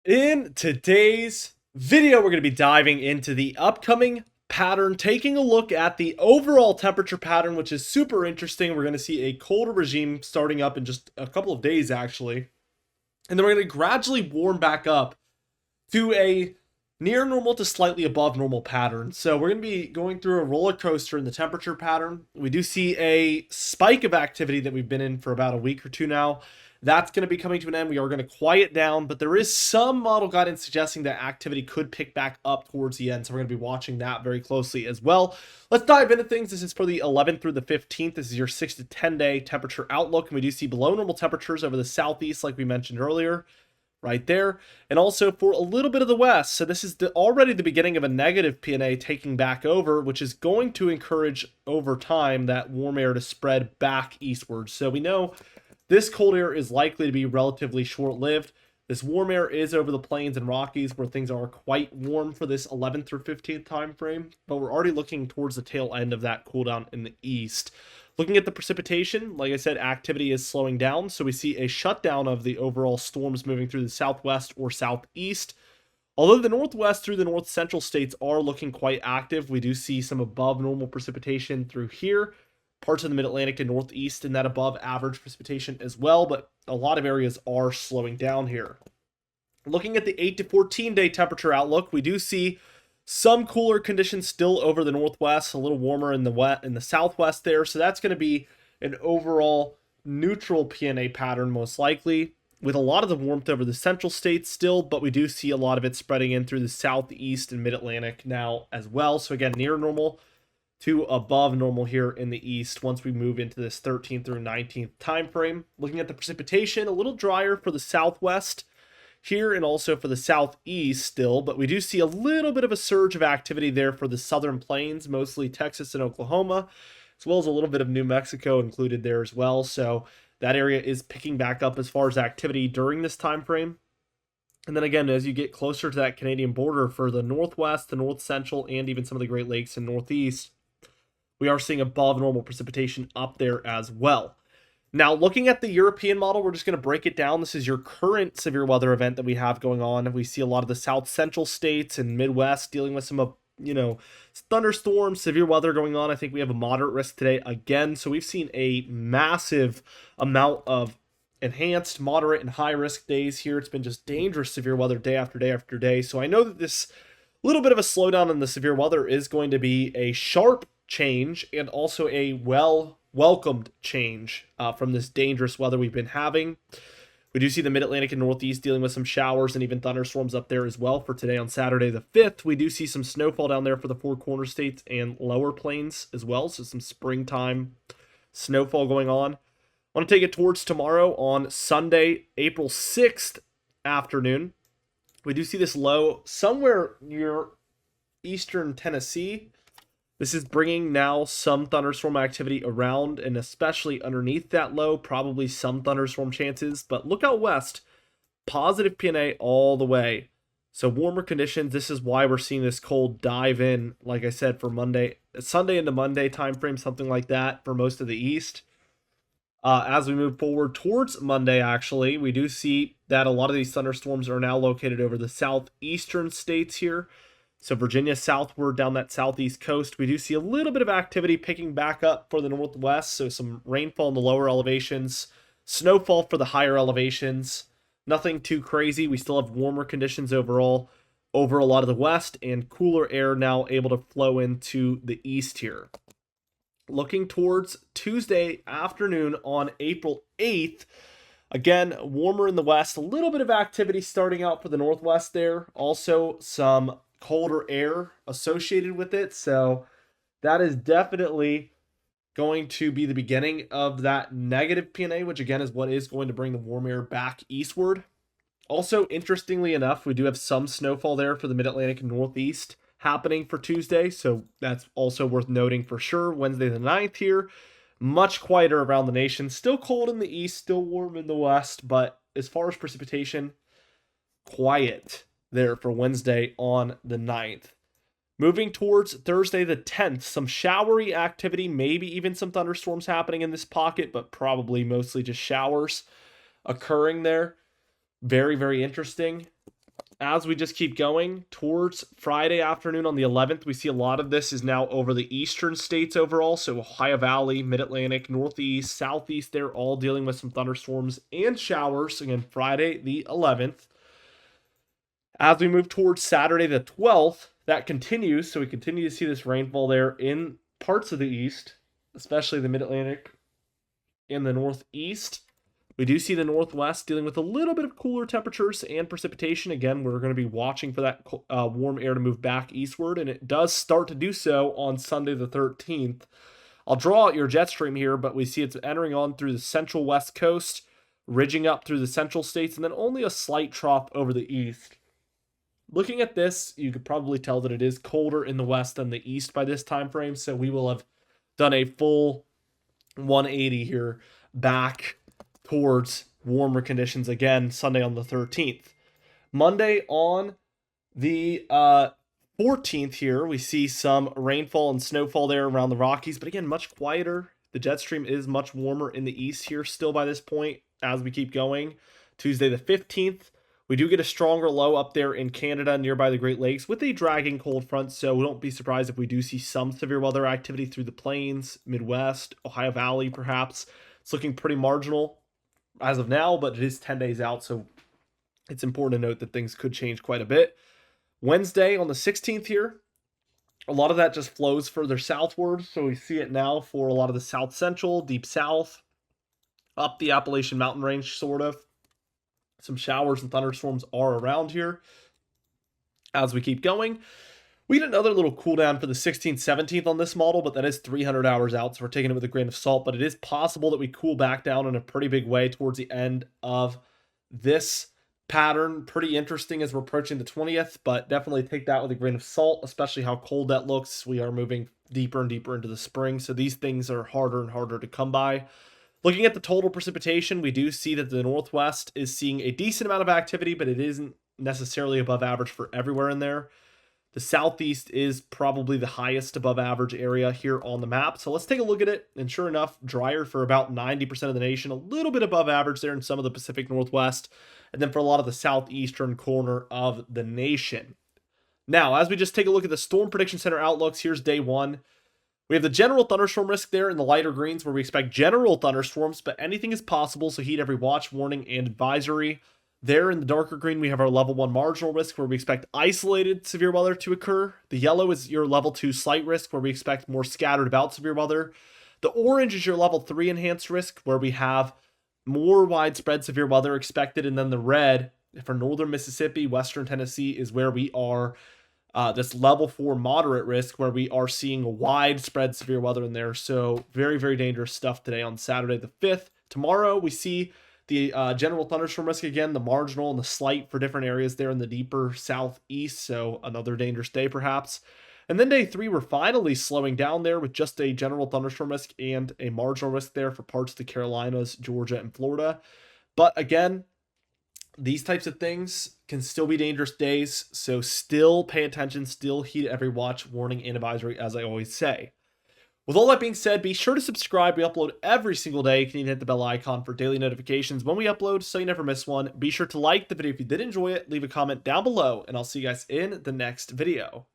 In today's video, we're going to be diving into the upcoming pattern, taking a look at the overall temperature pattern, which is super interesting. We're going to see a colder regime starting up in just a couple of days, actually. And then we're going to gradually warm back up to a near normal to slightly above normal pattern. So we're going to be going through a roller coaster in the temperature pattern. We do see a spike of activity that we've been in for about a week or two now. That's going to be coming to an end. We are going to quiet down, but there is some model guidance suggesting that activity could pick back up towards the end. So we're going to be watching that very closely as well. Let's dive into things. This is for the 11th through the 15th. This is your 6 to 10 day temperature outlook. And we do see below normal temperatures over the southeast, like we mentioned earlier, right there, and also for a little bit of the west. So this is already the beginning of a negative PNA taking back over, which is going to encourage over time that warm air to spread back eastward. So we know this cold air is likely to be relatively short-lived. This warm air is over the plains and Rockies where things are quite warm for this 11th through 15th time frame, but we're already looking towards the tail end of that cool down in the east. Looking at the precipitation, like I said, activity is slowing down, so we see a shutdown of the overall storms moving through the southwest or southeast. Although the northwest through the north central states are looking quite active, we do see some above normal precipitation through here, parts of the mid-Atlantic and northeast, and that above average precipitation as well, but a lot of areas are slowing down here. Looking at the 8 to 14 day temperature outlook, we do see some cooler conditions still over the northwest, a little warmer in the southwest there. So that's going to be an overall neutral PNA pattern most likely, with a lot of the warmth over the central states still, but we do see a lot of it spreading in through the southeast and mid-Atlantic now as well. So again, near normal to above normal here in the east once we move into this 13th through 19th time frame. Looking at the precipitation, a little drier for the southwest here and also for the southeast still, but we do see a little bit of a surge of activity there for the southern plains, mostly Texas and Oklahoma, as well as a little bit of New Mexico included there as well. So that area is picking back up as far as activity during this time frame. And then again, as you get closer to that Canadian border for the northwest, the north central, and even some of the Great Lakes and northeast, we are seeing above normal precipitation up there as well. Now, looking at the European model, we're just going to break it down. This is your current severe weather event that we have going on. We see a lot of the south central states and Midwest dealing with some, thunderstorms, severe weather going on. I think we have a moderate risk today again. So we've seen a massive amount of enhanced, moderate, and high risk days here. It's been just dangerous severe weather day after day after day. So I know that this little bit of a slowdown in the severe weather is going to be a sharp change and also a welcomed change from this dangerous weather we've been having. We do see the mid-Atlantic and northeast dealing with some showers and even thunderstorms up there as well for today on Saturday the 5th. We do see some snowfall down there for the Four Corner states and lower plains as well, so some springtime snowfall going on. I want to take it towards tomorrow on Sunday, April 6th afternoon. We do see this low somewhere near eastern Tennessee. This is bringing now some thunderstorm activity around and especially underneath that low, probably some thunderstorm chances. But look out west, positive PNA all the way. So warmer conditions, this is why we're seeing this cold dive in, like I said, for Sunday into Monday timeframe, something like that for most of the east. As we move forward towards Monday, actually, we do see that a lot of these thunderstorms are now located over the southeastern states here. So Virginia southward down that southeast coast, we do see a little bit of activity picking back up for the northwest. So some rainfall in the lower elevations, snowfall for the higher elevations. Nothing too crazy. We still have warmer conditions overall over a lot of the west and cooler air now able to flow into the east here. Looking towards Tuesday afternoon on April 8th, again, warmer in the west, a little bit of activity starting out for the northwest there. Also some colder air associated with it, so that is definitely going to be the beginning of that negative PNA, which again is what is going to bring the warm air back eastward. Also, interestingly enough, we do have some snowfall there for the mid-Atlantic and northeast happening for Tuesday, so that's also worth noting for sure. Wednesday the 9th here, much quieter around the nation, still cold in the east, still warm in the west, but as far as precipitation, quiet there for Wednesday on the 9th. Moving towards Thursday the 10th, some showery activity, maybe even some thunderstorms happening in this pocket, but probably mostly just showers occurring there. Very, very interesting. As we just keep going towards Friday afternoon on the 11th, we see a lot of this is now over the eastern states overall. So Ohio Valley, Mid-Atlantic, Northeast, Southeast, they're all dealing with some thunderstorms and showers. Again, Friday the 11th. As we move towards Saturday the 12th, that continues. So we continue to see this rainfall there in parts of the east, especially the Mid-Atlantic and the Northeast. We do see the Northwest dealing with a little bit of cooler temperatures and precipitation. Again, we're going to be watching for that warm air to move back eastward, and it does start to do so on Sunday the 13th. I'll draw out your jet stream here, but we see it's entering on through the central west coast, ridging up through the central states, and then only a slight trough over the east. Looking at this, you could probably tell that it is colder in the west than the east by this time frame, so we will have done a full 180 here back towards warmer conditions again Sunday on the 13th. Monday on the 14th here, we see some rainfall and snowfall there around the Rockies, but again, much quieter. The jet stream is much warmer in the east here still by this point as we keep going. Tuesday the 15th, we do get a stronger low up there in Canada nearby the Great Lakes with a dragging cold front, so don't be surprised if we do see some severe weather activity through the plains, Midwest, Ohio Valley perhaps. It's looking pretty marginal as of now, but it is 10 days out, so it's important to note that things could change quite a bit. Wednesday on the 16th here, a lot of that just flows further southward, so we see it now for a lot of the south central, deep south, up the Appalachian Mountain Range, sort of. Some showers and thunderstorms are around here. As we keep going, we get another little cool down for the 16th, 17th on this model, but that is 300 hours out, so we're taking it with a grain of salt. But it is possible that we cool back down in a pretty big way towards the end of this pattern. Pretty interesting as we're approaching the 20th, but definitely take that with a grain of salt, especially how cold that looks. We are moving deeper and deeper into the spring, so these things are harder and harder to come by. Looking at the total precipitation, we do see that the Northwest is seeing a decent amount of activity, but it isn't necessarily above average for everywhere in there. The Southeast is probably the highest above average area here on the map. So let's take a look at it. And sure enough, drier for about 90% of the nation, a little bit above average there in some of the Pacific Northwest, and then for a lot of the southeastern corner of the nation. Now, as we just take a look at the Storm Prediction Center outlooks, here's day one. We have the general thunderstorm risk there in the lighter greens where we expect general thunderstorms, but anything is possible, so heed every watch, warning, and advisory. There in the darker green, we have our level 1 marginal risk where we expect isolated severe weather to occur. The yellow is your level 2 slight risk where we expect more scattered about severe weather. The orange is your level 3 enhanced risk where we have more widespread severe weather expected. And then the red for northern Mississippi, western Tennessee is where we are this level 4 moderate risk where we are seeing widespread severe weather in there. So very, very dangerous stuff today on Saturday the 5th. Tomorrow we see the general thunderstorm risk again, the marginal and the slight for different areas there in the deeper southeast. So another dangerous day perhaps. And then day 3, we're finally slowing down there with just a general thunderstorm risk and a marginal risk there for parts of the Carolinas, Georgia, and Florida. But again, these types of things can still be dangerous days. So still pay attention, still heed every watch, warning, and advisory, as I always say. With all that being said, be sure to subscribe. We upload every single day. You can even hit the bell icon for daily notifications when we upload so you never miss one. Be sure to like the video if you did enjoy it. Leave a comment down below, and I'll see you guys in the next video.